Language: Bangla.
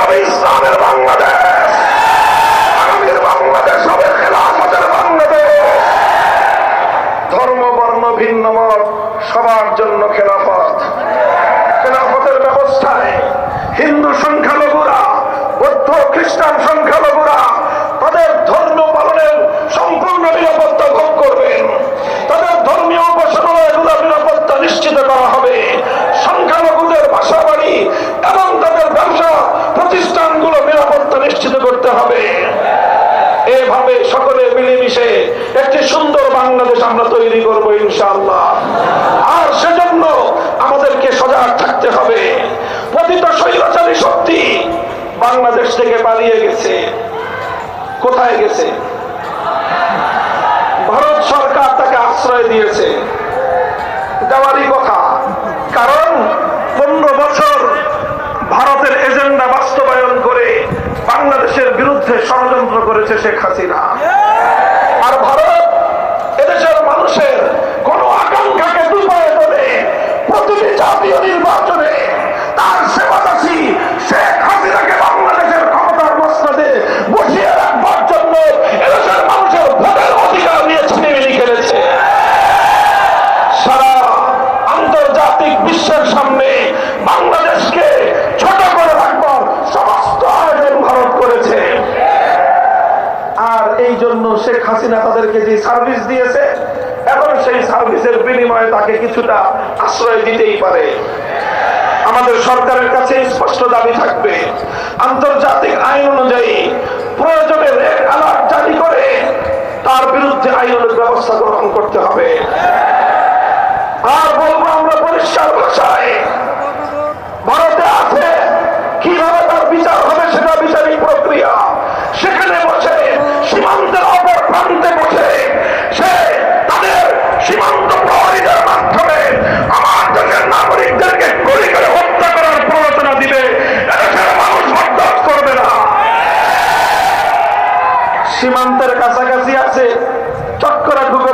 হবে ইসলামের বাংলাদেশ, আগামীর বাংলাদেশ হবে খেলাফতের বাংলাদেশ। ধর্ম বর্ণ ভিন্ন মত সবার জন্য খেলাফত। খেলাফতের ব্যবস্থায় হিন্দু সংখ্যালঘুরা, বৌদ্ধ খ্রিস্টান সংখ্যালঘুরা তাদের ধর্ম পালনের সম্পূর্ণ নিরাপত্তা ভোগ করবেন। তাদের ধর্মীয় উপাসনালয়গুলোর নিরাপত্তা নিশ্চিত করা হবে। সংখ্যালঘুদের বাসা বাড়ি এবং তাদের ব্যবসা প্রতিষ্ঠানগুলো নিরাপত্তা নিশ্চিত করতে হবে। এভাবে সকলে মিলেমিশে একটি সুন্দর বাংলাদেশ আমরা তৈরি করবো ইনশাআল্লাহ। আর সেজন্য আমাদেরকে সজাগ থাকতে হবে। পতিত স্বৈরাচারী শক্তি বাংলাদেশ থেকে পালিয়ে গেছে। কোথায় গেছে? ভারত সরকার তাকে আশ্রয় দিয়েছে, দেওয়ারই কথা। কারণ 15 বছর ভারতের এজেন্ডা বাস্তবায়ন করে বাংলাদেশের বিরুদ্ধে ষড়যন্ত্র করেছে শেখ হাসিনা। আর ভারত এদেশের মানুষের কোন আকাঙ্ক্ষাকে দুপায়ে তোলে প্রতিটি জাতীয় নির্বাচনে তার সেবাদাসী শেখ হাসিনাকে বাংলাদেশের ক্ষমতার মসনদে বসিয়ে রাখবার জন্য এদেশের মানুষের ভোটের অধিকার নিয়ে ছিনিমিনি খেলেছে। সারা আন্তর্জাতিক বিশ্বের সামনে বাংলাদেশকে ছোট করে রাখবার সমস্ত আয়োজন ভারত করেছে। আর এই জন্য শেখ হাসিনা তাদেরকে যে সার্ভিস দিয়েছে, এখন সেই সার্ভিসের বিনিময়ে তাকে কিছুটা আশ্রয় দিতেই পারে। আমাদের সরকারের কাছে স্পষ্ট দাবি থাকবে, আন্তর্জাতিক আইন অনুযায়ী প্রয়োজনে রেড অ্যালার্ট জারি করে তার বিরুদ্ধে আইনের ব্যবস্থা গ্রহণ করতে হবে। আর বলবো আমরা পরিষ্কার ভাষায়, ভারতে আছে কিভাবে তার বিচার হবে সেটা বিচারিক প্রক্রিয়া। সেখানে বসে সীমান্তের অপর প্রান্তে বসে সে তাদের সীমান্ত প্রহরীদের মাধ্যমে আমার দেশের নাগরিকদেরকে গুলি করে হত্যা করার প্ররোচনা দিবে। এদেশের মানুষ বরদাস্ত করবে না। সীমান্তের কাছাকাছি আছে, চক্করা ঢুকে